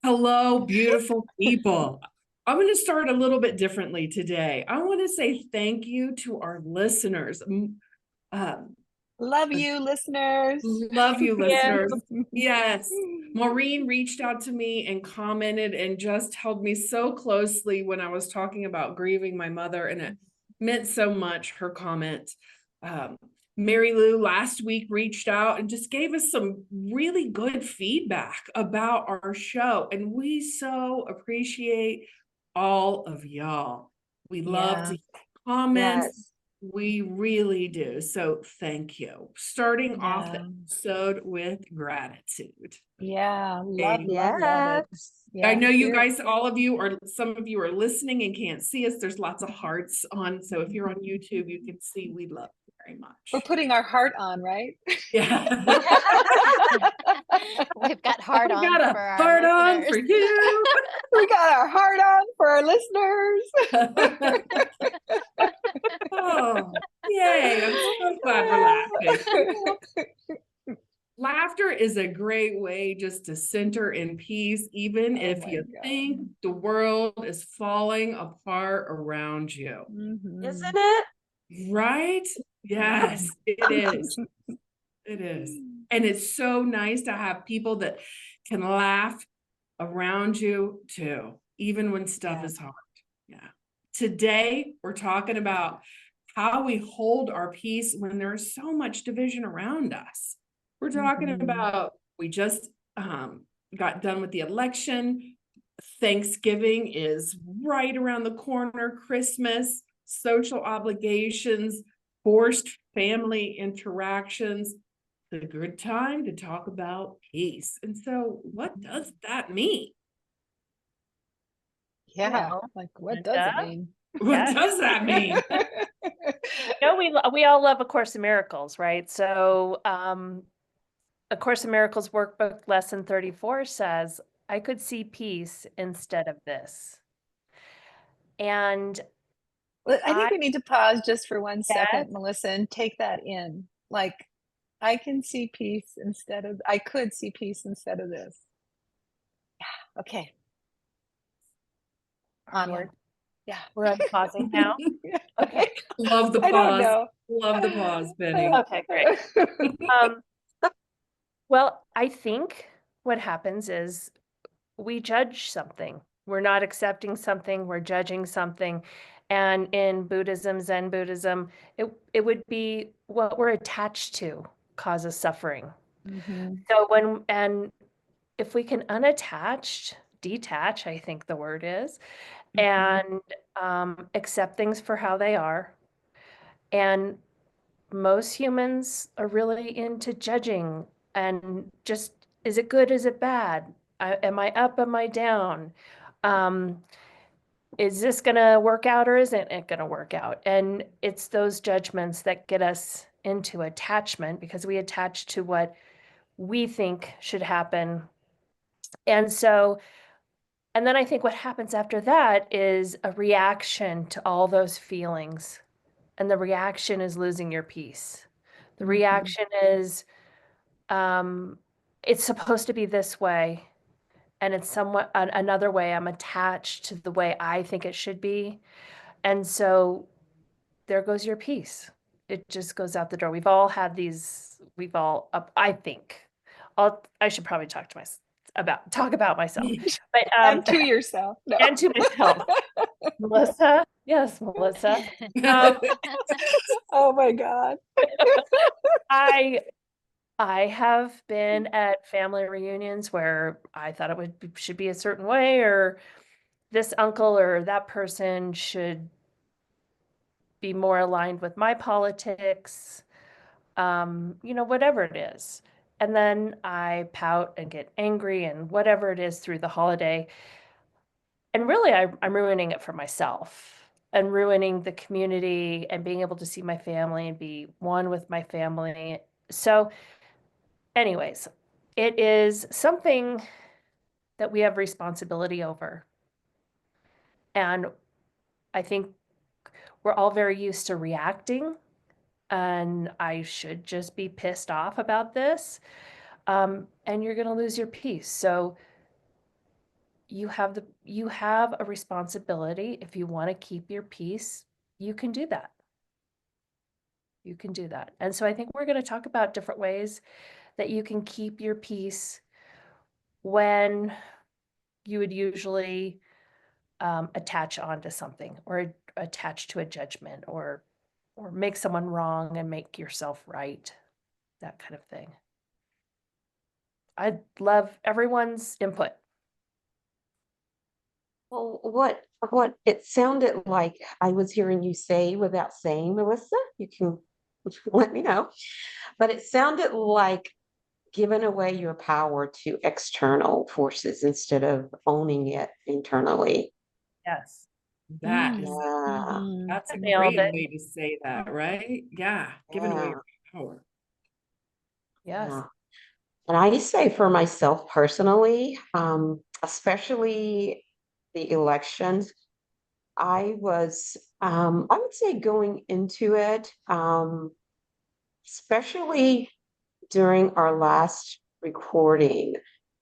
Hello, beautiful people. I'm going to start a little bit differently today. I want to say thank you to our listeners. Love you, listeners. Love you, Yeah. listeners. Yes. Maureen reached out to me and commented and just held me so closely when I was talking about grieving my mother, and it meant so much, her comment. Mary Lou last week reached out and just gave us some really good feedback about our show. And we so appreciate all of y'all. We love to comments. Yes. We really do. So thank you. Starting off the Yeah. episode with gratitude. Yeah. Love it. Yes. Yeah, I know you here. guys, some of you are listening and can't see us. There's lots of hearts on. So if you're on YouTube, you can see we love you very much. We're putting our heart on, right? Yeah. We've got heart We on got a for our heart on listeners. for you. We got our heart on for our listeners. Oh, yay. I'm so glad we're laughing. Laughter is a great way just to center in peace, even if my you God. think the world is falling apart around you. Isn't it? Right? Yes, it is. It is. And it's so nice to have people that can laugh around you too, even when stuff is hard. Yeah. Today, we're talking about how we hold our peace when there's so much division around us. We're talking about, we just got done with the election. Thanksgiving is right around the corner, Christmas, social obligations, forced family interactions. It's a good time to talk about peace. And so, what does that mean? Yeah. Well, Like, what does it mean? What does that mean? We all love A Course in Miracles, right? So, A Course in Miracles workbook lesson 34 says, I could see peace instead of this. And Well, I think we need to pause just for 1 second, Yes. Melissa, and take that in. Like, I could see peace instead of this. Yeah. Okay. Onward. Yeah. We're unpausing now. Okay. Love the I don't pause. know. Love the pause, Benny. Okay, great. Well, I think what happens is we judge something. We're not accepting something, we're judging something. And in Buddhism, Zen Buddhism, it would be what we're attached to causes suffering. So if we can detach, I think the word is, and accept things for how they are. And most humans are really into judging and just, is it good? Is it bad? Am I up? Am I down? Is this going to work out or isn't it going to work out? And it's those judgments that get us into attachment because we attach to what we think should happen. And then I think what happens after that is a reaction to all those feelings. And the reaction is losing your peace. The reaction is, it's supposed to be this way, and it's somewhat another way. I'm attached to the way I think it should be. And so there goes your peace. It just goes out the door. We've all had these, I think, I should probably talk about myself. But, And to yourself. No. and to myself. Melissa? Yes, Melissa. Oh my God. I have been at family reunions where I thought should be a certain way, or this uncle or that person should be more aligned with my politics, whatever it is. And then I pout and get angry and whatever it is through the holiday. And really, I'm ruining it for myself and ruining the community and being able to see my family and be one with my family. So anyways, it is something that we have responsibility over. And I think we're all very used to reacting and I should just be pissed off about this. And you're going to lose your peace. So you have a responsibility. If you want to keep your peace, you can do that. You can do that. And so I think we're going to talk about different ways that you can keep your peace when you would usually attach onto something, or attach to a judgment, or make someone wrong and make yourself right, that kind of thing. I'd love everyone's input. Well, what it sounded like I was hearing you say without saying, Melissa, you can let me know, but it sounded like giving away your power to external forces instead of owning it internally. Yes. That is, Mhm. that's a Nailed great it. way to say that, right? Yeah, giving away Yeah. your power. Yes. Yeah. And I say for myself personally, especially the elections, I was, I would say going into it, especially during our last recording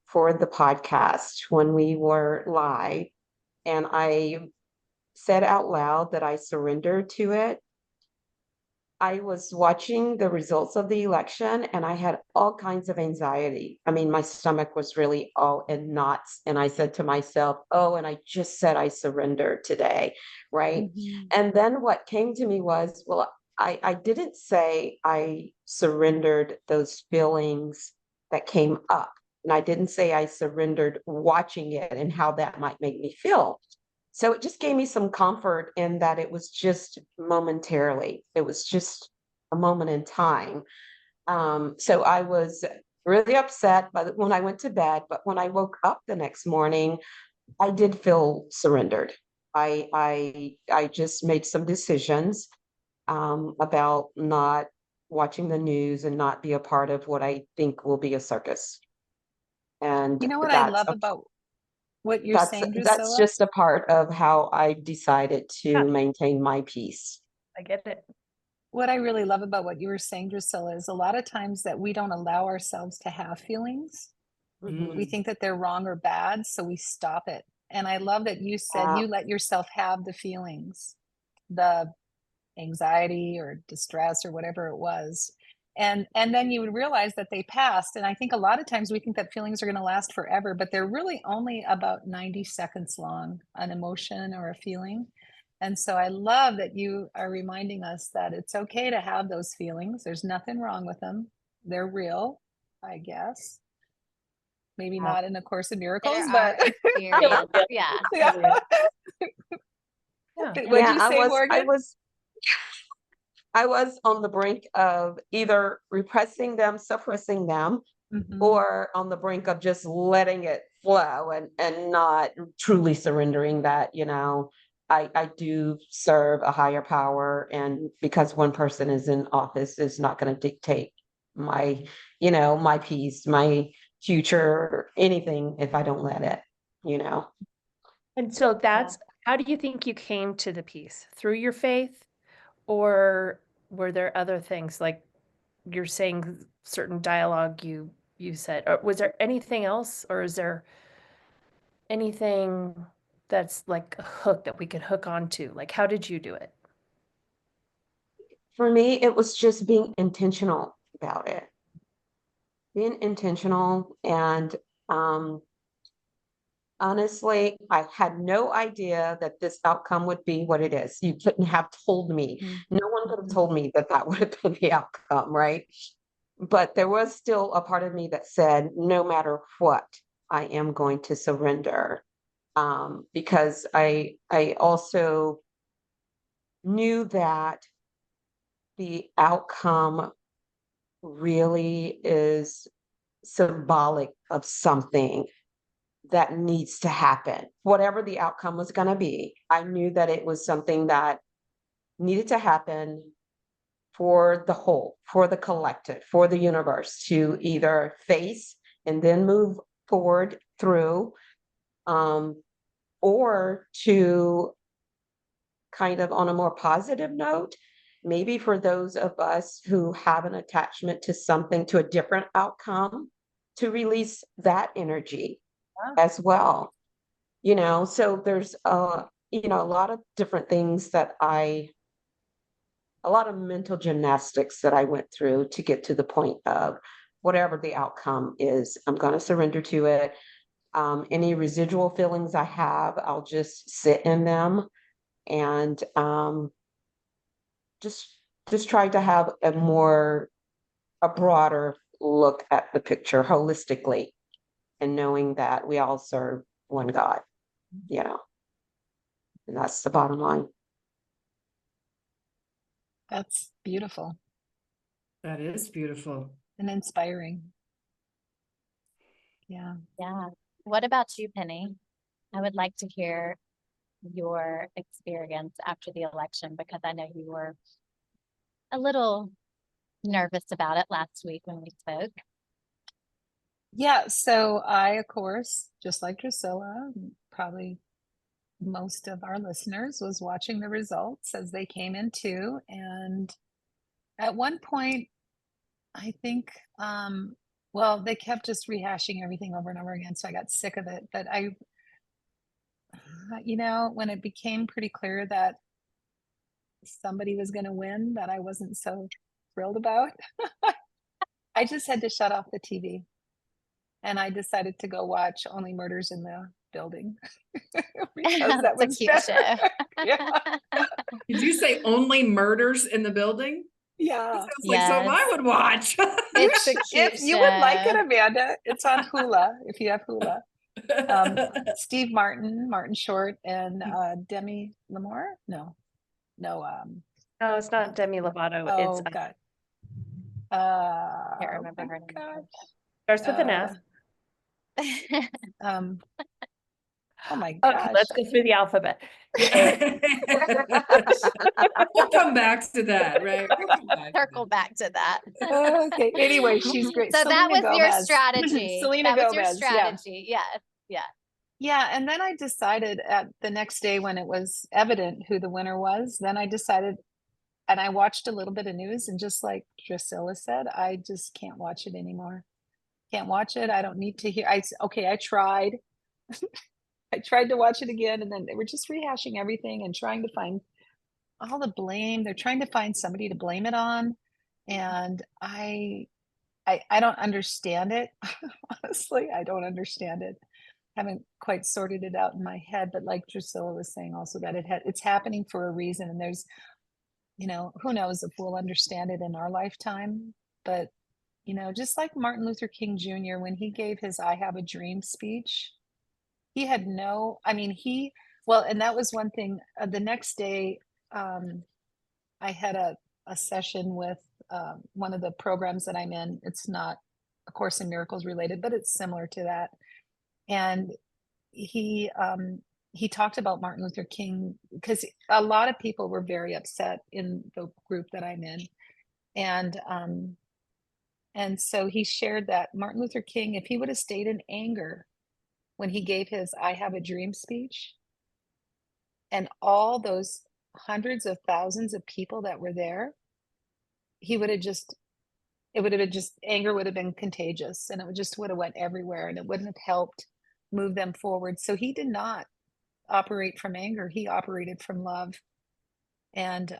for the podcast when we were live, and I said out loud that I surrendered to it. I was watching the results of the election and I had all kinds of anxiety. I mean, my stomach was really all in knots. And I said to myself, oh, and I just said I surrendered today. Right. Mhm. And then what came to me was, well, I didn't say I surrendered those feelings that came up. And I didn't say I surrendered watching it and how that might make me feel. So it just gave me some comfort in that it was just momentarily. It was just a moment in time. So I was really upset when I went to bed, but when I woke up the next morning, I did feel surrendered. I just made some decisions about not watching the news and not be a part of what I think will be a circus. And You know what I love about what you're that's saying, that's Drusilla? just a part of how I decided Yeah. to maintain my peace. I get it. What I really love about what you were saying, Drusilla, is a lot of times that we don't allow ourselves to have feelings. Mhm. We think that they're wrong or bad, so we stop it. And I love that you said Yeah. you let yourself have the feelings, the anxiety or distress or whatever it was. And then you would realize that they passed. And I think a lot of times we think that feelings are going to last forever, but they're really only about 90 seconds long, an emotion or a feeling. And so I love that you are reminding us that it's okay to have those feelings. There's nothing wrong with them. They're real, I guess. Maybe Yeah. not in A Course in They're Miracles, our but experience. Yeah. yeah. Yeah. What'd you Yeah, say, I Morgan? was on the brink of either repressing them, suppressing them, Mhm. or on the brink of just letting it flow and not truly surrendering that, I do serve a higher power, and because one person is in office is not going to dictate my, my peace, my future, anything if I don't let it. And so how do you think you came to the peace? Through your faith, or were there other things, like you're saying certain dialogue you said, or was there anything else, or is there anything that's like a hook that we could hook onto? Like, how did you do it? For me, it was just being intentional about it. Being intentional and honestly, I had no idea that this outcome would be what it is. You couldn't have told me. No one could have told me that that would have been the outcome, right? But there was still a part of me that said, no matter what, I am going to surrender. Because I also knew that the outcome really is symbolic of something that needs to happen. Whatever the outcome was going to be, I knew that it was something that needed to happen for the whole, for the collective, for the universe to either face and then move forward through, or to kind of on a more positive note, maybe for those of us who have an attachment to something, to a different outcome, to release that energy as well. So there's a lot of different things a lot of mental gymnastics that I went through to get to the point of whatever the outcome is, I'm going to surrender to it. Any residual feelings I have, I'll just sit in them and just try to have a broader look at the picture holistically, and knowing that we all serve one God, and that's the bottom line. That's beautiful That is beautiful. and inspiring. Yeah. Yeah. What about you, Penny? I would like to hear your experience after the election, because I know you were a little nervous about it last week when we spoke. Yeah. So I, of course, just like Drusilla, probably most of our listeners, was watching the results as they came in too. And at one point, I think, well, they kept just rehashing everything over and over again. So I got sick of it. But when it became pretty clear that somebody was going to win that I wasn't so thrilled about, I just had to shut off the TV. And I decided to go watch Only Murders in the Building. Because that It's was a cute better. show. Yeah. Did you say Only Murders in the Building? Yeah. That sounds like something I Yes. would watch. It's a cute If you would like it, show. Amanda, it's on Hula, if you have Hula. Steve Martin, Martin Short, and Demi Moore. No. No, it's not Demi Lovato. Oh It's God. Can't remember oh my her name. God. starts with an F. Um, oh my Okay, gosh. let's go through the alphabet. We'll come back to that, right? We'll come back to Circle back to that. Okay. Anyway, she's great. So that Selena was your Gomez. strategy. Selena That was your Gomez, yeah. strategy. Yeah. Yeah. Yeah, and then I decided at the next day when it was evident who the winner was, then I decided, and I watched a little bit of news, and just like Drusilla said, I just can't watch it anymore. Can't watch it. I don't need to hear. I tried. I tried to watch it again, and then they were just rehashing everything and trying to find all the blame. They're trying to find somebody to blame it on, and I don't understand it. Honestly, I don't understand it. Haven't quite sorted it out in my head, but like Drusilla was saying also, that it's happening for a reason, and there's, who knows if we'll understand it in our lifetime. But just like Martin Luther King Jr., when he gave his I Have a Dream speech, he had and that was one thing. The next day, I had a session with one of the programs that I'm in. It's not A Course in Miracles related, but it's similar to that. And he talked about Martin Luther King, because a lot of people were very upset in the group that I'm in. And so he shared that Martin Luther King, if he would have stayed in anger when he gave his I Have a Dream speech, and all those hundreds of thousands of people that were there, anger would have been contagious, and it would have went everywhere, and it wouldn't have helped move them forward. So he did not operate from anger. He operated from love. And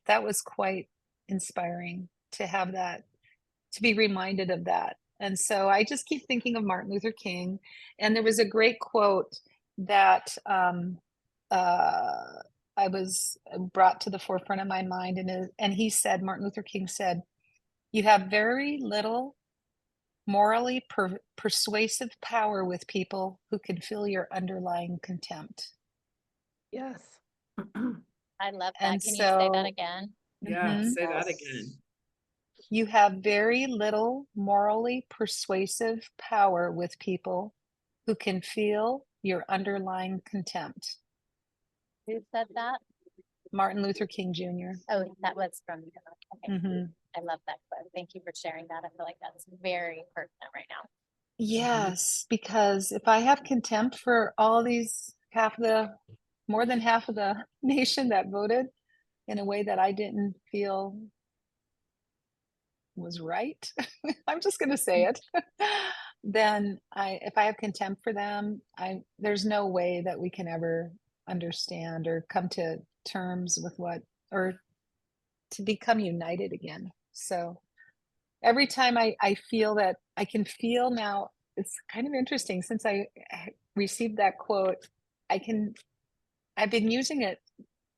that was quite inspiring to have that, to be reminded of that. And so I just keep thinking of Martin Luther King. And there was a great quote that I was brought to the forefront of my mind. And he said, Martin Luther King said, "You have very little morally persuasive power with people who can feel your underlying contempt." Yes. I love that. And Can you say that so- again? Yeah, Mhm. say that again. You have very little morally persuasive power with people who can feel your underlying contempt. Who said that? Martin Luther King Jr. Oh, that was from you. Okay. Mhm. I love that quote. Thank you for sharing that. I feel like that's very pertinent right now. Yes, because if I have contempt for all these more than half of the nation that voted, in a way that I didn't feel was right, I'm just going to say it, then if I have contempt for them, there's no way that we can ever understand or come to terms with or to become united again. So every time I feel that, I can feel now, it's kind of interesting since I received that quote, I've been using it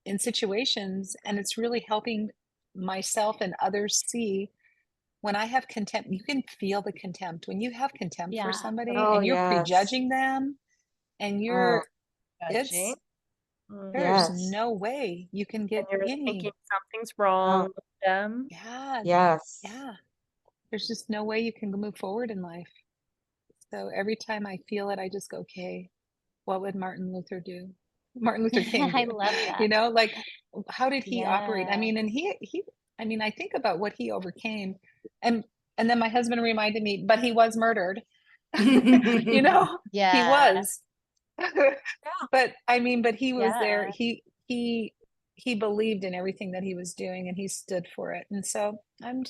in situations, and it's really helping myself and others see when I have contempt. You can feel the contempt when you have contempt Yeah. for somebody Oh, and you're yes. prejudging them, and Oh, Judging. there's yes. no way you can get And you're any. thinking something's wrong with them. Yeah, Yes. yeah. There's just no way you can move forward in life. So every time I feel it, I just go, okay, what would Martin Luther do? Martin Luther King I do? love You that. know, like how did he operate? I Yeah. mean, and I mean, I think about what he overcame, and then my husband reminded me, but he was murdered. You know, he Yeah. was. But I mean, but he was there. Yeah. He believed in everything that he was doing, and he stood for it. And so I'm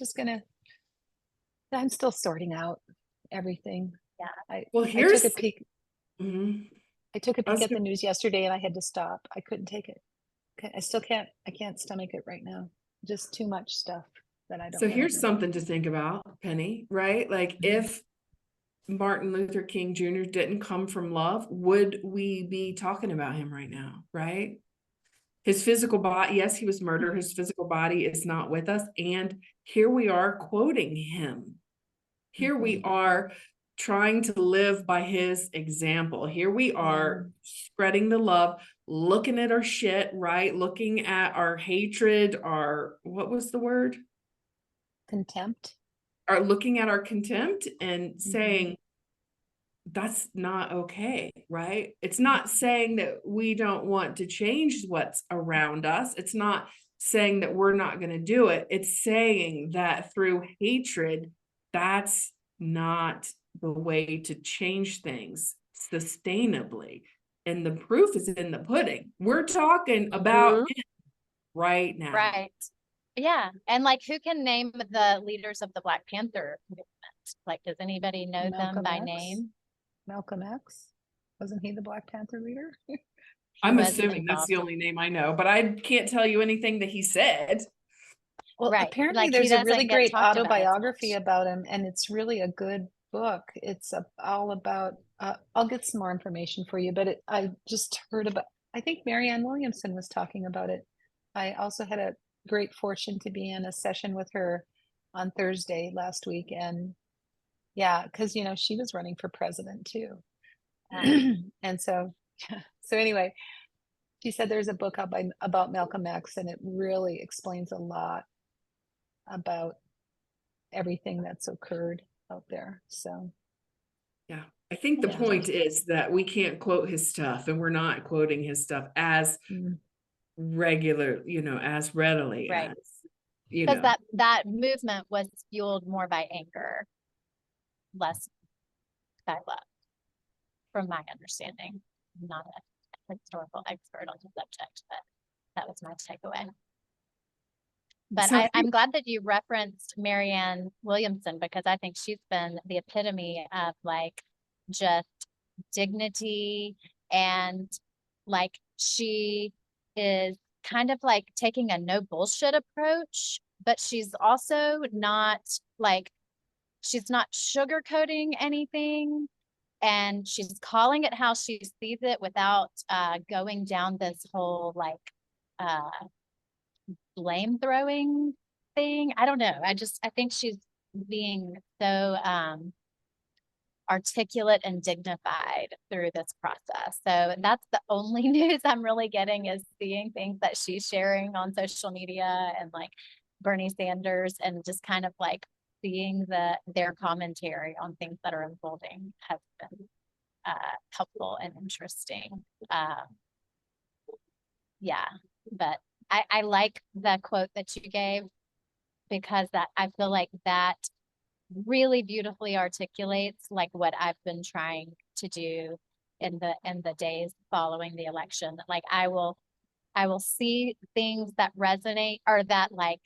still sorting out everything. Yeah. Well, I took here's a peek. Mhm. I took a I was peek at the gonna- news yesterday, and I had to stop. I couldn't take it. I still can't. I can't stomach it right now. Just too much stuff that I don't. So wanna here's do. something to think about, Penny, right? Like if Martin Luther King Jr. didn't come from love, would we be talking about him right now, right? His physical body, yes, he was murdered. His physical body is not with us. And here we are quoting him. Here we are trying to live by his example. Here we are spreading the love, looking at our shit, right? Looking at our hatred, what was the word? Contempt. Are looking at our contempt and saying, that's not okay, right? It's not saying that we don't want to change what's around us. It's not saying that we're not going to do it. It's saying that through hatred, that's not the way to change things sustainably. And the proof is in the pudding. We're talking about it right now. Right. Yeah. And like, who can name the leaders of the Black Panther movement? Like, does anybody know them Malcolm by X? name? Malcolm X? Wasn't he the Black Panther leader? I'm was assuming that's the involved. only name I know, but I can't tell you anything that he said. Well, Right. apparently Like, he there's a doesn't really get great talked about as autobiography much. about him, and it's really a good book. It's all about, I'll get some more information for you, but I just heard about, I think Marianne Williamson was talking about it. I also had a great fortune to be in a session with her on Thursday last week. And yeah, because, you know, she was running for president too. And so anyway, she said there's a book out about Malcolm X, and it really explains a lot about everything that's occurred out there. So Yeah. I think the Yeah. point is that we can't quote his stuff, and we're not quoting his stuff as regular, as readily Right. as, Because that movement was fueled more by anger, less by love, from my understanding. I'm not a historical expert on the subject, but that was my takeaway. But So I'm glad that you referenced Marianne Williamson, because I think she's been the epitome of like just dignity, and like she is kind of like taking a no bullshit approach, but she's also not like, she's not sugarcoating anything, and she's calling it how she sees it without going down this whole like blame throwing thing. I don't know. I think she's being so articulate and dignified through this process. So that's the only news I'm really getting, is seeing things that she's sharing on social media, and like Bernie Sanders, and just kind of like seeing their commentary on things that are unfolding has been helpful and interesting. Yeah, but I like the quote that you gave, because that I feel like that really beautifully articulates like what I've been trying to do in the days following the election. Like, I will I will see things that resonate or that like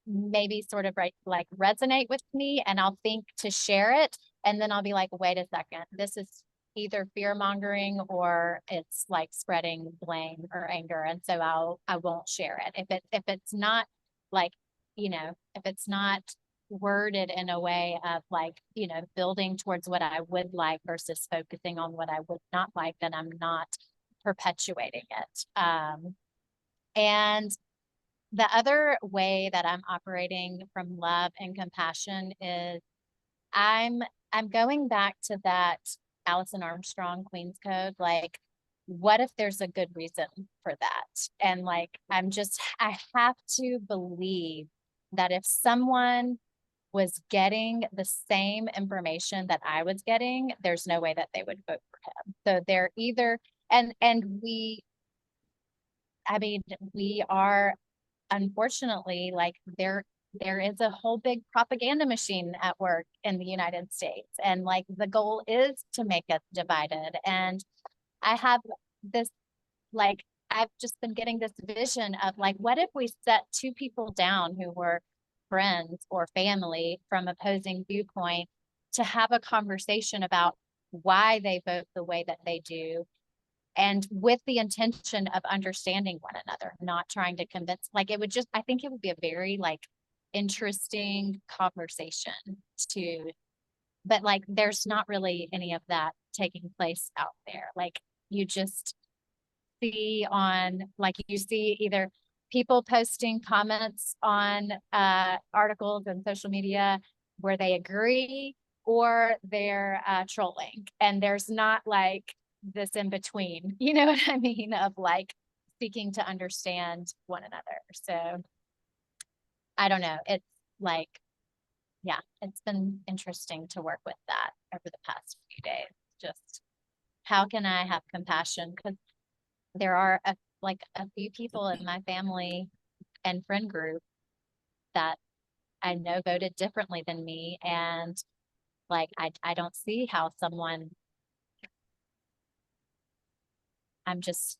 maybe sort of like resonate with me, and I'll think to share it. And then I'll be like, wait a second, this is either fear mongering or it's like spreading blame or anger. And so I won't share it. If it's not like, if it's not worded in a way of like, building towards what I would like versus focusing on what I would not like, then I'm not perpetuating it. And the other way that I'm operating from love and compassion is I'm going back to that Alison Armstrong Queen's Code. Like, what if there's a good reason for that? And like, I have to believe that if someone was getting the same information that I was getting, there's no way that they would vote for him. So they're either, and we are, unfortunately, like there is a whole big propaganda machine at work in the United States. And like the goal is to make us divided. And I have this, like, I've just been getting this vision of like, what if we set two people down who were friends or family from opposing viewpoint to have a conversation about why they vote the way that they do, and with the intention of understanding one another, not trying to convince. Like, I think it would be a very like interesting conversation but like there's not really any of that taking place out there. Like, you just see either people posting comments on articles and social media where they agree, or they're trolling, and there's not like this in between, you know what I mean, of like seeking to understand one another. So I don't know, it's like, yeah, it's been interesting to work with that over the past few days. Just how can I have compassion? Because there are a few people in my family and friend group that I know voted differently than me. And like, I don't see how I'm just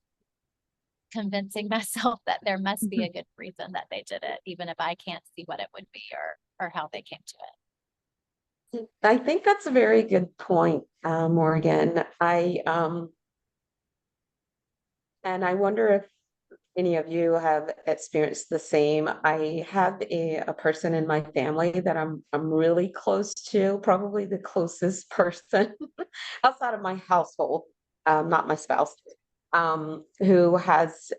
convincing myself that there must be a good reason that they did it, even if I can't see what it would be or how they came to it. I think that's a very good point, Morgan. And I wonder if any of you have experienced the same. I have a person in my family that I'm really close to, probably the closest person outside of my household, not my spouse, who has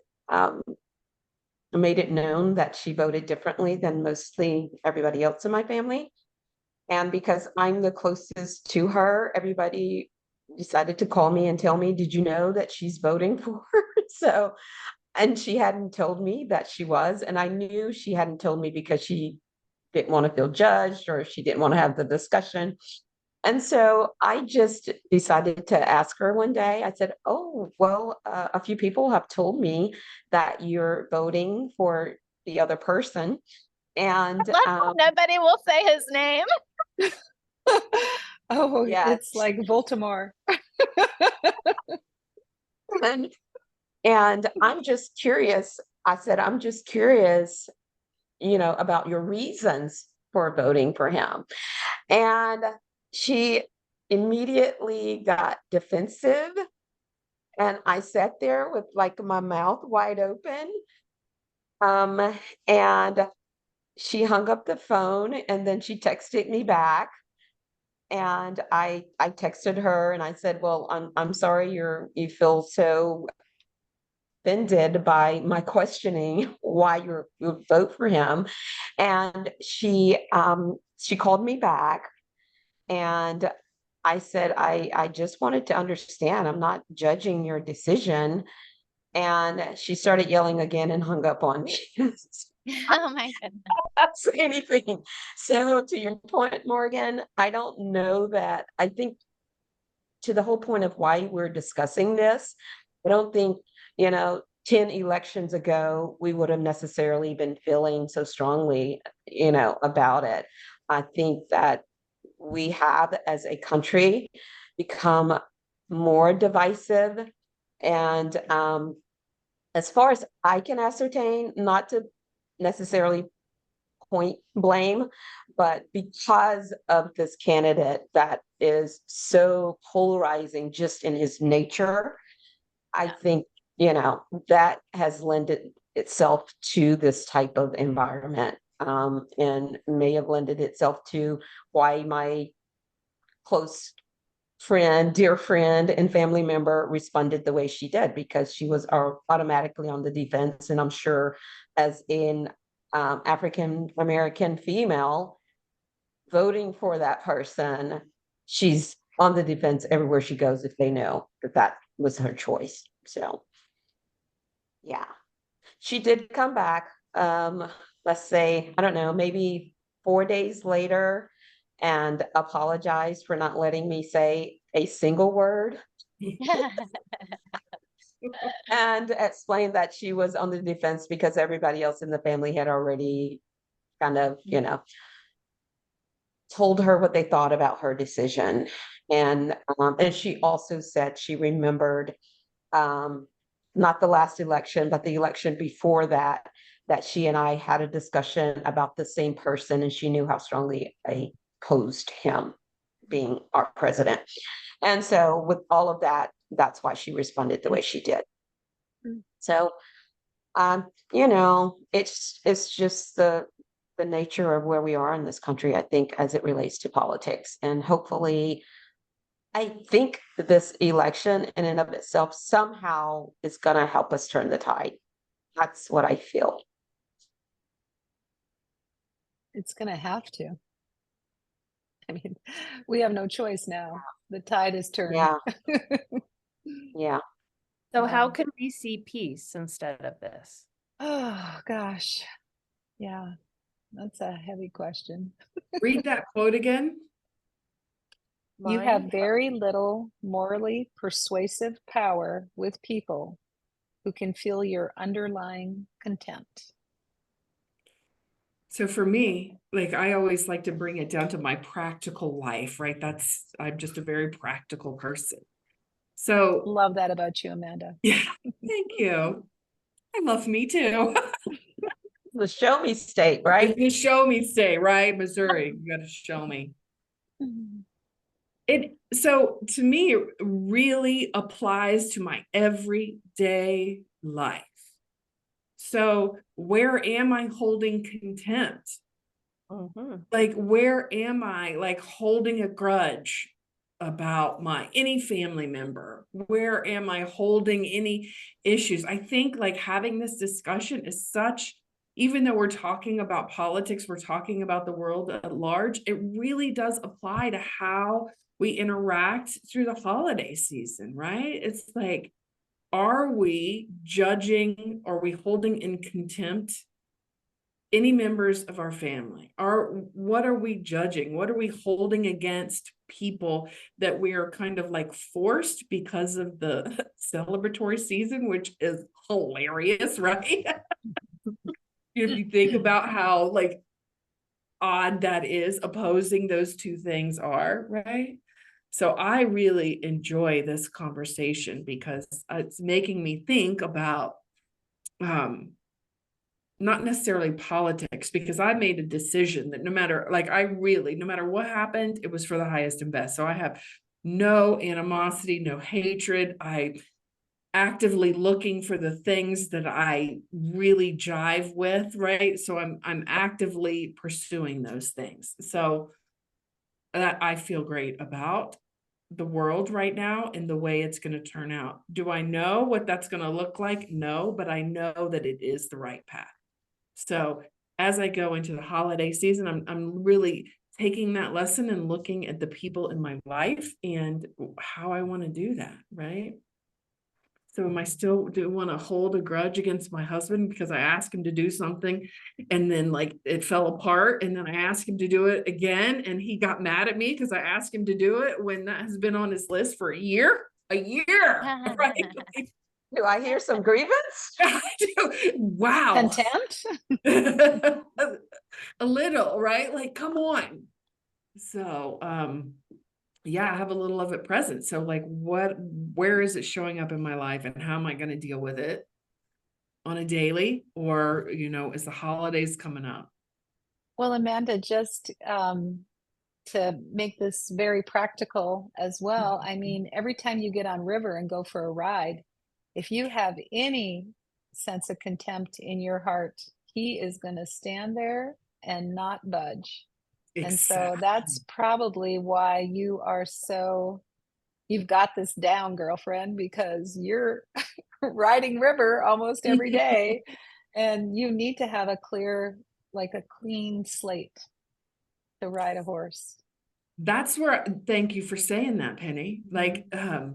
made it known that she voted differently than mostly everybody else in my family. And because I'm the closest to her, everybody decided to call me and tell me, did you know that she's voting for her? So, and she hadn't told me that she was, and I knew she hadn't told me because she didn't want to feel judged, or she didn't want to have the discussion. And so I just decided to ask her one day. I said, oh, well, a few people have told me that you're voting for the other person. And Nobody will say his name. Oh, yes. It's like Baltimore. And I'm just curious. I said, I'm just curious, about your reasons for voting for him. And she immediately got defensive. And I sat there with like my mouth wide open. And she hung up the phone, and then she texted me back. And I texted her and I said, well, I'm sorry you feel so offended by my questioning why you vote for him. And she called me back, and I said, I just wanted to understand. I'm not judging your decision. And she started yelling again and hung up on me. Oh my goodness. That's anything. So to your point, Morgan, I don't know that. I think to the whole point of why we're discussing this, I don't think, 10 elections ago, we would have necessarily been feeling so strongly, about it. I think that we have, as a country, become more divisive, and as far as I can ascertain, not to necessarily point blame, but because of this candidate that is so polarizing just in his nature, I think, that has lended itself to this type of environment, and may have lended itself to why my close friend, dear friend, and family member responded the way she did, because she was automatically on the defense. And I'm sure, as an African American female voting for that person, she's on the defense everywhere she goes if they know that that was her choice. So, yeah, she did come back. Let's say, I don't know, maybe 4 days later, and apologize for not letting me say a single word, and explained that she was on the defense because everybody else in the family had already kind of, told her what they thought about her decision. And she also said she remembered, not the last election, but the election before that, that she and I had a discussion about the same person, and she knew how strongly I opposed him being our president. And so with all of that, that's why she responded the way she did. Mm. So, it's just the nature of where we are in this country, I think, as it relates to politics. And hopefully, I think that this election in and of itself somehow is going to help us turn the tide. That's what I feel. It's going to have to. I mean, we have no choice now. The tide is turned. Yeah. Yeah. So how Wow. can we see peace instead of this? Oh, gosh. Yeah, that's a heavy question. Read that quote again. You have Mine? very little morally persuasive power with people who can feel your underlying contempt. So for me, like, I always like to bring it down to my practical life, right? I'm just a very practical person. So Love that about you, Amanda. yeah, thank you. I love me too. The show me state, right? It's the show me state, right? Missouri, you gotta show me. So to me, it really applies to my everyday life. So where am I holding contempt? Mhm. Like, where am I like holding a grudge about any family member? Where am I holding any issues? I think like having this discussion is even though we're talking about politics, we're talking about the world at large, it really does apply to how we interact through the holiday season, right? It's like, are we judging, are we holding in contempt any members of our family? What are we judging? What are we holding against people that we are kind of like forced because of the celebratory season, which is hilarious, right? If you think about how like odd that is, opposing those two things are, right? So I really enjoy this conversation because it's making me think about not necessarily politics, because I made a decision that no matter what happened, it was for the highest and best. So I have no animosity, no hatred. I actively looking for the things that I really jive with, right? So I'm actively pursuing those things. So that I feel great about the world right now and the way it's going to turn out. Do I know what that's going to look like? No, but I know that it is the right path. So as I go into the holiday season, I'm really taking that lesson and looking at the people in my life and how I want to do that, right? So am I still do want to hold a grudge against my husband because I asked him to do something and then like it fell apart, and then I asked him to do it again and he got mad at me because I asked him to do it when that has been on his list for a year, right? Do I hear some grievance? I do. Wow. Contempt? A little, right? Like, come on. So, yeah, I have a little of it present. So like where is it showing up in my life and how am I going to deal with it? on a daily, or, is the holidays coming up? Well, Amanda, just to make this very practical as well, I mean, every time you get on River and go for a ride, if you have any sense of contempt in your heart, he is going to stand there and not budge. And so that's probably why you've got this down, girlfriend, because you're riding River almost every day, and you need to have a clean slate to ride a horse. That's where, thank you for saying that, Penny. Like, I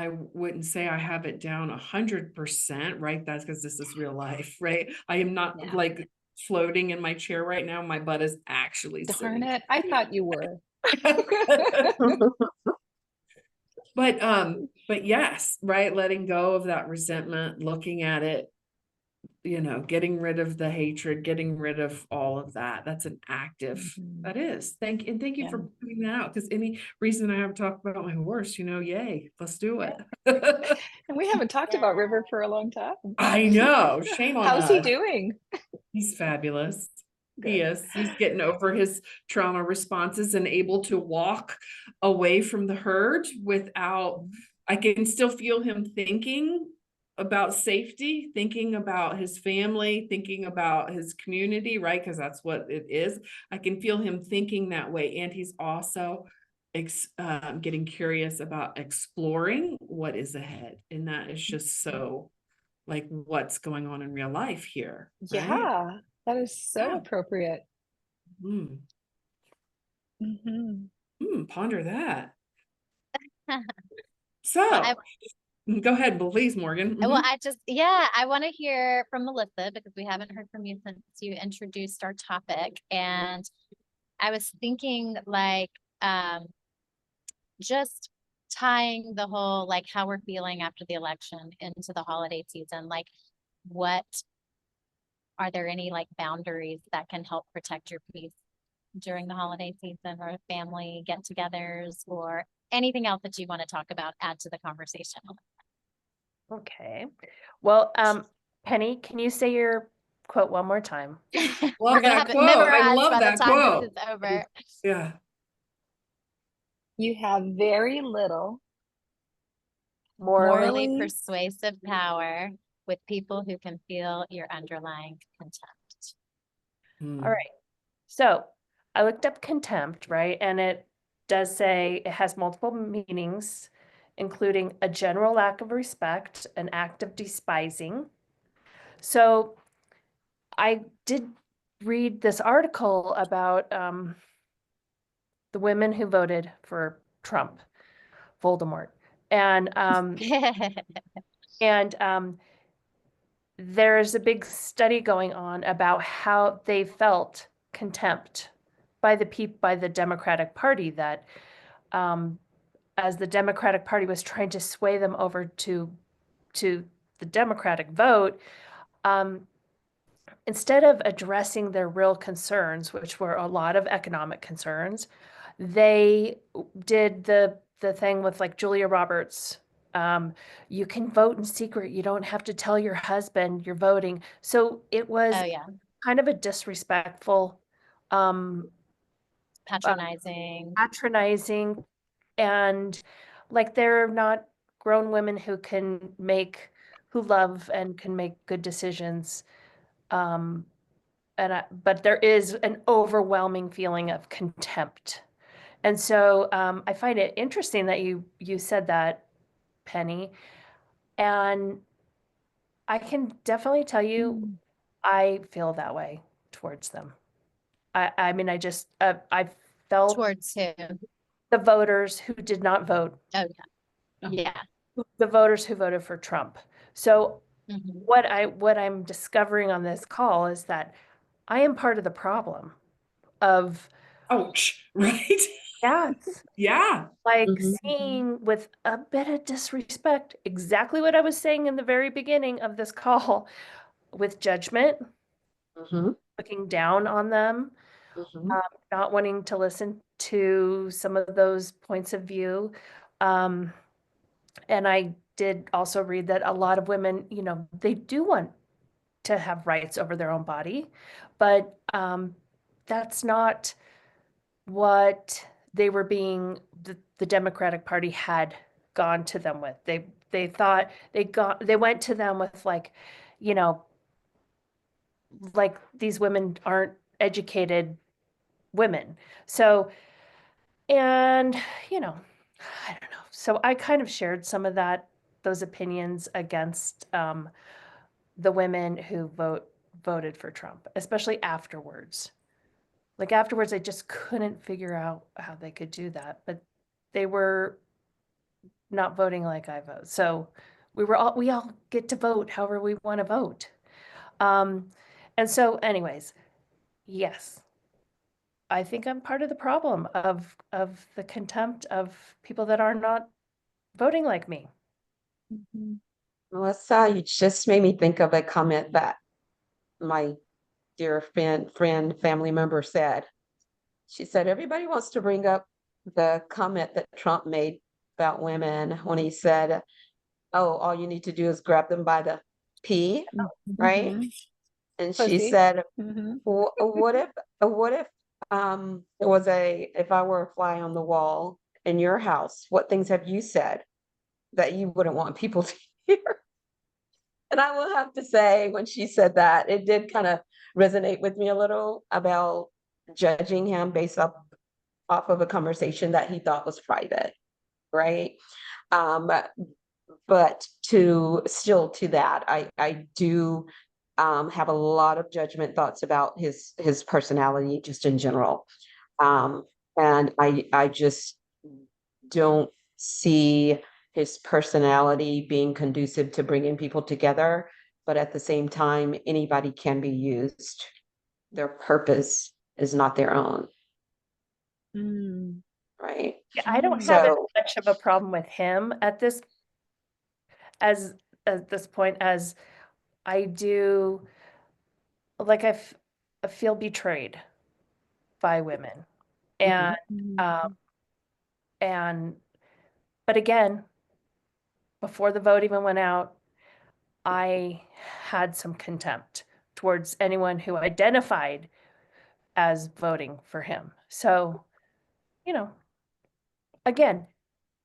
wouldn't say I have it down 100%, right? That's because this is real life, right? I am not Yeah. like floating in my chair right now. My butt is actually Darn sitting. it, I thought you were. But yes, right? Letting go of that resentment, looking at it, getting rid of the hatred, getting rid of all of that. That's an active, that is. Thank you for Yeah. pointing that out. Because any reason I have to talk about my horse, yay, let's do it. And we haven't talked about River for a long time. I know. Shame on How's he us. doing? He's fabulous. Good. He is. He's getting over his trauma responses and able to walk away from the herd without, I can still feel him thinking about safety, thinking about his family, thinking about his community, right? Because that's what it is. I can feel him thinking that way. And he's also getting curious about exploring what is ahead. And that is just so like what's going on in real life here. Right? Yeah, that is so Yeah. appropriate. Mm. Mm-hmm. Ponder that. So, Well, go ahead, please, Morgan. well, Mhm. I want to hear from Melissa because we haven't heard from you since you introduced our topic. And I was thinking just tying the whole, how we're feeling after the election into the holiday season, are there any boundaries that can help protect your peace during the holiday season, or family get-togethers, or anything else that you want to talk about, add to the conversation? Okay. Well, Penny, can you say your quote one more time? Love We're gonna that have it quote. I memorized love by the that time quote. this is over. Yeah. You have very little Morally morally persuasive power with people who can feel your underlying contempt. Mm. All right. So I looked up contempt, right? And it does say it has multiple meanings, including a general lack of respect, an act of despising. So I did read this article about the women who voted for Trump, Voldemort. And there's a big study going on about how they felt contempt by the Democratic Party, that as the Democratic Party was trying to sway them over to the Democratic vote, instead of addressing their real concerns, which were a lot of economic concerns, they did the thing with Julia Roberts. You can vote in secret. You don't have to tell your husband you're voting. So it was kind of a disrespectful, patronizing, and they're not grown women who love and can make good decisions. But there is an overwhelming feeling of contempt. And so I find it interesting that you said that, Penny. And I can definitely tell you, I feel that way towards them. I mean, I just, I felt towards who? the voters who did not vote. Oh, yeah. The voters who voted for Trump. So Mhm. what I'm discovering on this call is that I am part of the problem of, ouch, right? yes, Yeah. seeing with a bit of disrespect exactly what I was saying in the very beginning of this call, with judgment, looking down on them, not wanting to listen to some of those points of view. And I did also read that a lot of women, you know, they do want to have rights over their own body, but that's not what they were being, the Democratic Party had gone to them with. They thought they went to them with like, you know, like these women aren't educated women. So, and you know, I don't know. So I kind of shared some of those opinions against the women who voted for Trump, especially afterwards. Like afterwards, I just couldn't figure out how they could do that, but they were not voting like I vote. So we all get to vote however we want to vote. And so anyways, yes, I think I'm part of the problem of the contempt of people that are not voting like me. Mhm. Melissa, you just made me think of a comment that my dear friend, family member said. She said, everybody wants to bring up the comment that Trump made about women when he said, oh, all you need to do is grab them by the pee, right? Mhm. And she Pussy. said, Mhm. what if there was if I were a fly on the wall in your house, what things have you said that you wouldn't want people to hear? And I will have to say, when she said that, it did kind of resonate with me a little about judging him based off of a conversation that he thought was private, right? But to that, I do have a lot of judgment thoughts about his personality just in general. And I just don't see his personality being conducive to bringing people together. But at the same time, anybody can be used. Their purpose is not their own, Mm. right? I don't have as So, much of a problem with him at this point as I do, like I feel betrayed by women. And Mhm. and but again, before the vote even went out, I had some contempt towards anyone who identified as voting for him. So, you know, again,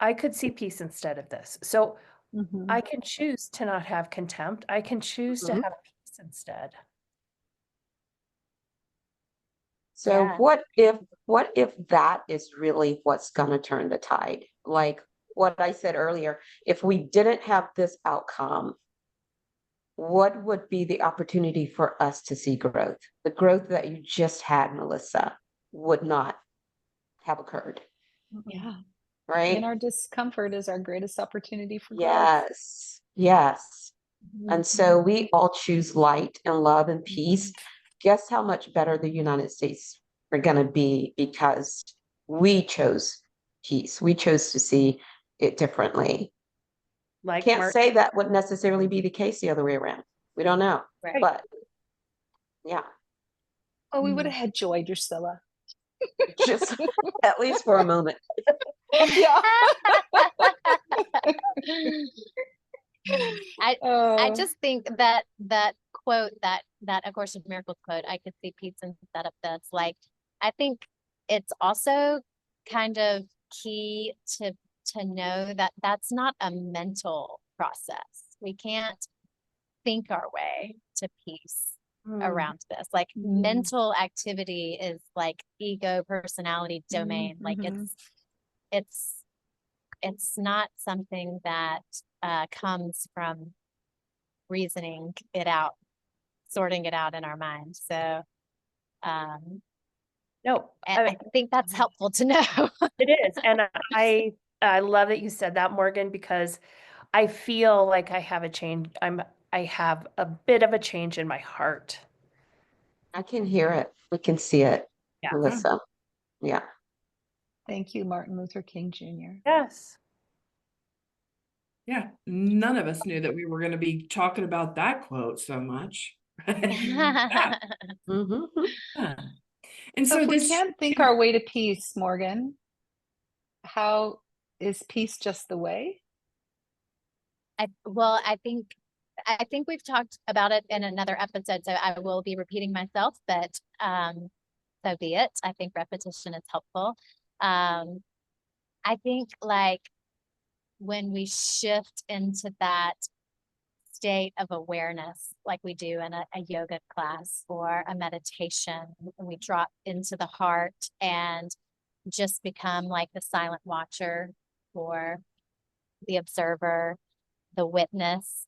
I could see peace instead of this. So Mhm. I can choose to not have contempt. I can choose to Mhm. have peace instead. So Yeah. what if that is really what's going to turn the tide? Like what I said earlier, if we didn't have this outcome, what would be the opportunity for us to see growth? The growth that you just had, Melissa, would not have occurred, Yeah. right? And our discomfort is our greatest opportunity for growth. Yes, yes. And Mhm. so we all choose light and love and peace. Guess how much better the United States are going to be because we chose peace. We chose to see it differently. Like Can't Mark, say that would necessarily be the case the other way around. We don't know. Right. But yeah, Oh, we would have had joy, Drusilla. just at least for a moment. Yeah. I Oh. just think that that quote, that A Course in Miracles quote, I could see peace instead of this. Like, I think it's also kind of key to know that that's not a mental process. We can't think our way to peace around this. Like Mhm. mental activity is like ego personality domain. Like Mhm. it's not something that comes from reasoning it out, sorting it out in our mind. So no, I think that's helpful to know. it is. And I love that you said that, Morgan, because I feel like I have a change. I have a bit of a change in my heart. I can hear it. We can see it, Yeah. Melissa. Yeah. Thank you, Martin Luther King Jr. Yes. Yeah, none of us knew that we were going to be talking about that quote so much. Yeah. Mhm. Yeah. And So so if we this, can't think our way to peace, Morgan, how is peace just the way? I think we've talked about it in another episode, so I will be repeating myself, but so be it. I think repetition is helpful. I think like when we shift into that state of awareness, like we do in a yoga class or a meditation, and we drop into the heart and just become like the silent watcher or the observer, the witness.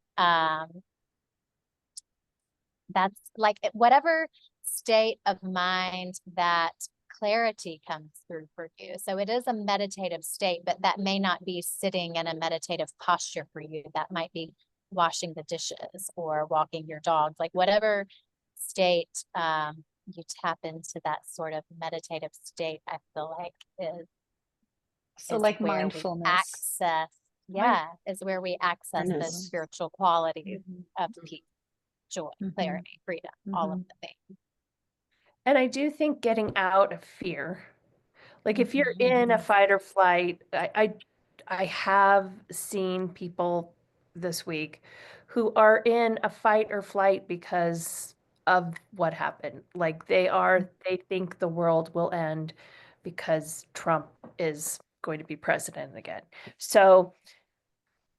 That's like whatever state of mind that clarity comes through for you. So it is a meditative state, but that may not be sitting in a meditative posture for you. That might be washing the dishes or walking your dog, like whatever state you tap into that sort of meditative state, I feel like So is like where we mindfulness. access, is where we access those Awareness. spiritual qualities Mhm. of peace, joy, Mhm. clarity, freedom, all of Mhm. the things. And I do think getting out of fear, like if you're Mhm. in a fight or flight, I have seen people this week who are in a fight or flight because of what happened. Like they think the world will end because Trump is going to be president again. So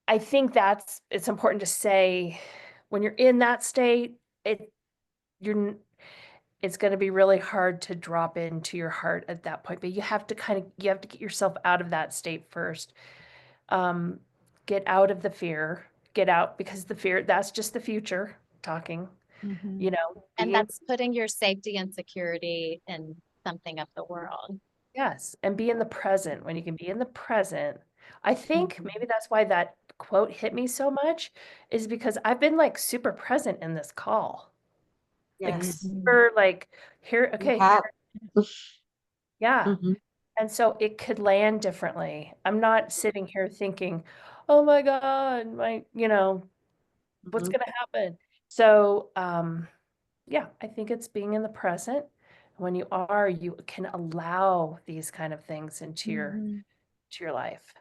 I think it's important to say when you're in that state, you're it's going to be really hard to drop into your heart at that point, but you have to get yourself out of that state first. Get out of the fear, get out, because the fear, that's just the future talking, Mhm. you know, And that's putting your safety and security in something of the world. yes, and be in the present. When you can be in the present, I think Mhm. maybe that's why that quote hit me so much, is because I've been like super present in this call. Like Yes, super like here, you okay, have. yeah. Mhm, And so it could land differently. I'm not sitting here thinking, oh my God, what's mhm. going to happen? So, yeah, I think it's being in the present. When you are, you can allow these kind of things into Mhm. your life,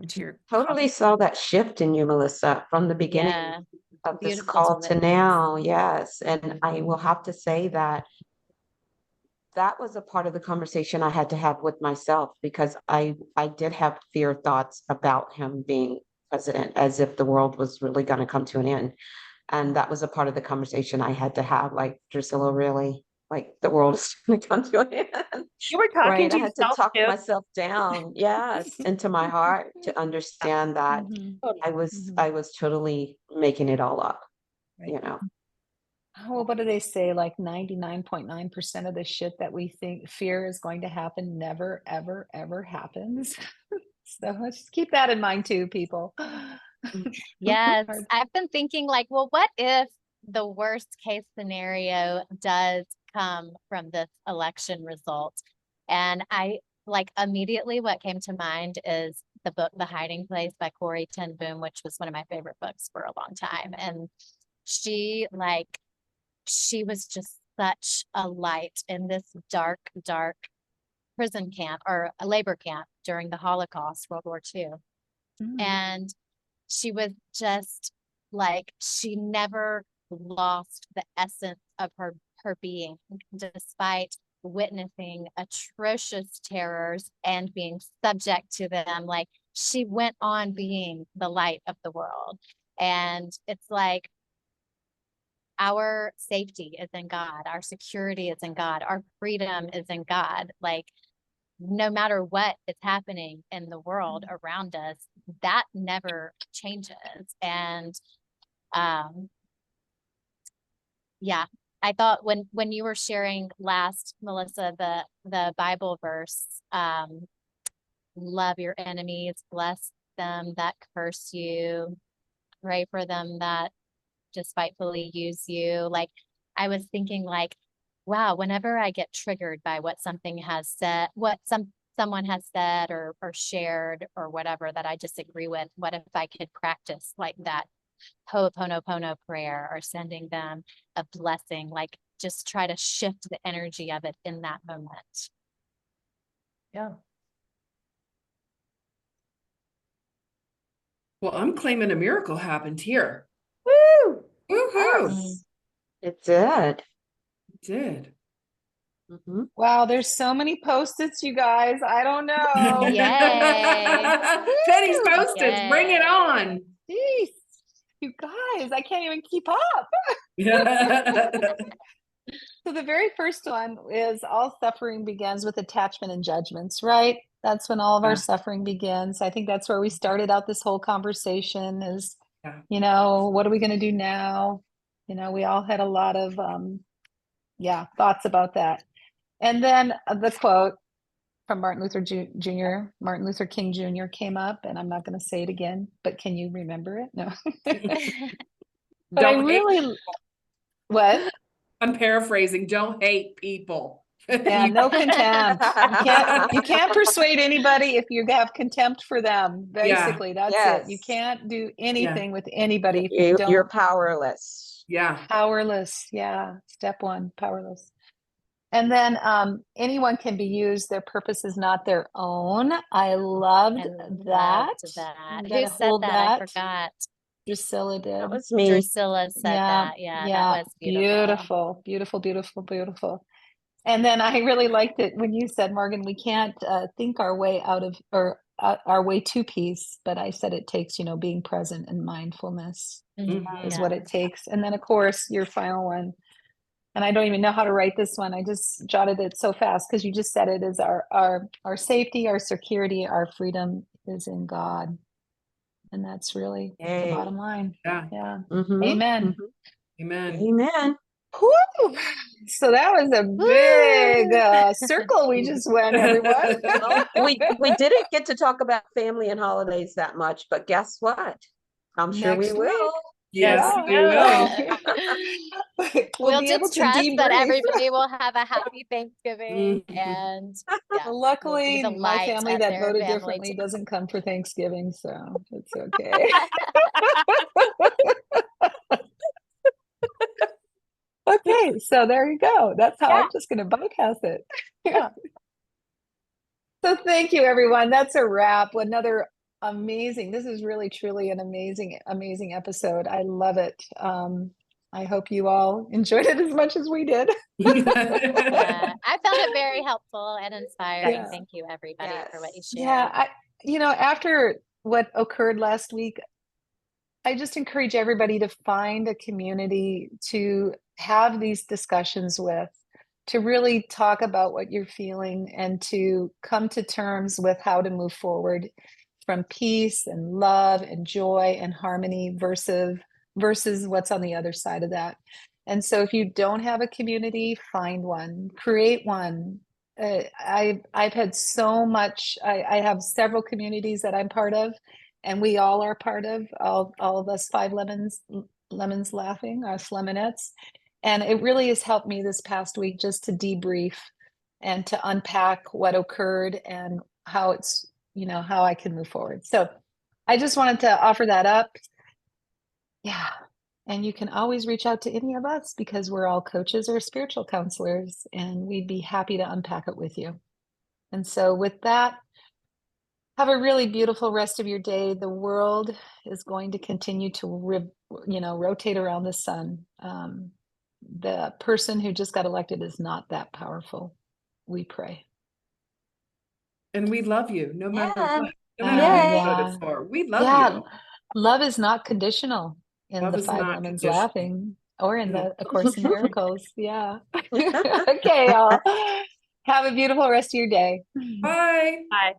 into your Totally saw that shift in you, Melissa, from the beginning Yeah, of this beautiful to call to witness. now. Yes. And I will have to say that that was a part of the conversation I had to have with myself because I did have fear thoughts about him being president, as if the world was really going to come to an end. And that was a part of the conversation I had to have, like, Drusilla, really, like the world is going to come to an end. You were talking Right. to I had to yourself talk too. myself down, yes, into my heart to understand that Mhm. I Mhm. was totally making it all up, Right. you know. Oh, what do they say? Like 99.9% of the shit that we think fear is going to happen never, ever, ever happens. So let's just keep that in mind too, people. Yes, Hard. I've been thinking like, well, what if the worst case scenario does come from this election result? And I like immediately what came to mind is the book The Hiding Place by Corrie ten Boom, which was one of my favorite books for a long time. And she she was just such a light in this dark, dark prison camp or a labor camp during the Holocaust, World War II. Mm. And she was just like, she never lost the essence of her being, despite witnessing atrocious terrors and being subject to them. Like, she went on being the light of the world. And it's like, our safety is in God, our security is in God, our freedom is in God. Like, no matter what is happening in the world around us, that never changes. And yeah, I thought when you were sharing last, Melissa, the Bible verse, love your enemies, bless them that curse you, pray for them that despitefully use you. Like, I was thinking like, wow, whenever I get triggered by what something has said, what someone has said or shared or whatever that I disagree with, what if I could practice like that Ho'oponopono prayer or sending them a blessing, like just try to shift the energy of it in that moment. Yeah. Well, I'm claiming a miracle happened here. Woo! Woohoo! Yes, it did. It did. Mhm. Wow, there's so many Post-its, you guys. I don't know. Yay. Penny's Post-its, bring it Yay. on. Jeez, you guys, I can't even keep up. So the very first one is all suffering begins with attachment and judgments, right? That's when all of Yeah. our suffering begins. I think that's where we started out this whole conversation is, Yeah. you know, what are we going to do now? You know, we all had a lot of, thoughts about that. And then the quote from Martin Luther Jr., Martin Luther King Jr. came up, and I'm not going to say it again, but can you remember it? No. But I Don't hate really, people. what? I'm paraphrasing. Don't hate people. Yeah, You- no contempt. You can't persuade anybody if you have contempt for them. Basically, that's it. You Yes. can't do anything with anybody if you You're don't. powerless. Yeah. Powerless. Yeah. Step one, powerless. And then anyone can be used. Their purpose is not their own. I loved I that. loved that. I'm Who gonna said hold that? I that. forgot. Drusilla That did. was me. Drusilla said that. Yeah, that was beautiful. Beautiful, beautiful, beautiful. And then I really liked it when you said, Morgan, we can't think our way out of or our way to peace, but I said it takes, being present and mindfulness Mhm, is yeah. what it takes. And then of course your final one, and I don't even know how to write this one. I just jotted it so fast because you just said it is our safety, our security, our freedom is in God. And that's really the Yay. bottom line. Yeah. Yeah. Mhm, Amen. mhm. Amen. Amen. Whew. So that was a big circle we just went, everyone. Well, we didn't get to talk about family and holidays that much, but guess what? I'm sure we Next week. will. Yes, Yeah. we will. We'll be able just to trust that debrief. everybody will have a happy Thanksgiving Mhm. and yeah, Well, we'll luckily, be the my light family at that their voted family differently table. doesn't come for Thanksgiving, so it's okay. Okay, so there you go. That's how I'm just going to bypass it. Yeah. So thank you, everyone. That's a wrap. Another amazing. This is really, truly an amazing, amazing episode. I love it. I hope you all enjoyed it as much as we did. Yeah, I found it very helpful and inspiring. Yeah. Thank you, everybody, for what you Yes. shared. Yeah, after what occurred last week, I just encourage everybody to find a community to have these discussions with, to really talk about what you're feeling and to come to terms with how to move forward from peace and love and joy and harmony versus what's on the other side of that. And so if you don't have a community, find one, create one. I've had so much, I have several communities that I'm part of, and we all are part of, all of us Five Lemons Laughing, us Lemonettes. And it really has helped me this past week just to debrief and to unpack what occurred and how it's, how I can move forward. So I just wanted to offer that up. Yeah. And you can always reach out to any of us because we're all coaches or spiritual counselors, and we'd be happy to unpack it with you. And so with that, have a really beautiful rest of your day. The world is going to continue to, rotate around the sun. The person who just got elected is not that powerful. We pray. And we love you no matter Yeah. what. No matter who you Yeah. voted for. We love Yeah. you. Love is not conditional in Love the is Five not Lemons conditional. Laughing or in Yeah. the A Course in Miracles. Yeah. Okay, y'all. Have a beautiful rest of your day. Bye. Bye.